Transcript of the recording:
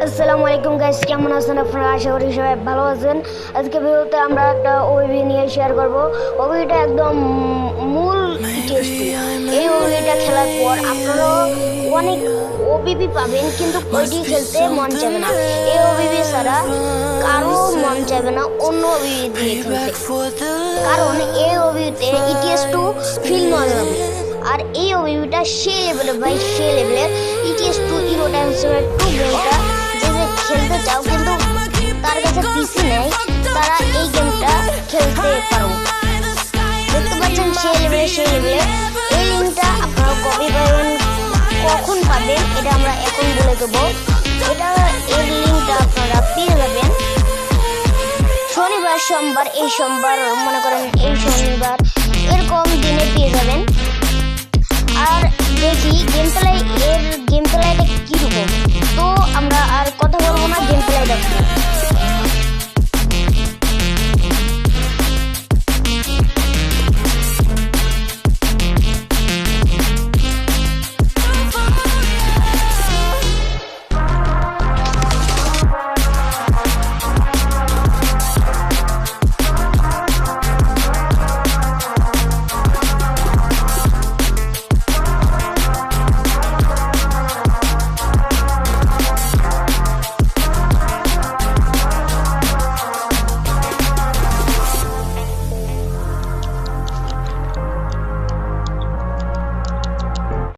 আসসালামু আলাইকুম গাইস, কেমন আছেন আপনারা? আশা করি সবাই ভালো আছেন। আজকে ভিডিওতে আমরা একটা ওবিবি নিয়ে শেয়ার করব। ওবিবিটা একদম মূল টেস্ট। এই ওবিবিটা খেলার পর আপনারা অনেক ওবিবি পাবেন, কিন্তু ওইটি খেলতে মন চাইবে না। এই ওবিবি ছাড়া কারো মন চাইবে না অন্য ওবিবি দিয়ে খেলতে, কারণ এই ওবিবিতে ইটিএস2 ফিল নেওয়া যাবে। আর এই ওবিবিটা সে লেভেলের ভাই, সে লেভেলের ইটিএস2 ইরো টাইমস 2 গেমটা যে খেলতে চাও কিন্তু তার কাছে পিসি নেই, তারা এই গেমটা খেলতে পারো। দেখতে পাচ্ছেন সে লেভেলে। এই লিঙ্কটা আপনারা কপি পাবেন, কখন পাবেন এটা আমরা এখন বলে দেবো। এর লিঙ্কটা আপনারা পেয়ে যাবেন শনিবার, সোমবার, এই সোমবার মনে করেন এই শনিবার, এরকম দিনে পেয়ে যাবেন। আর দেখি গেম প্লেটা কীরকম, তো আমরা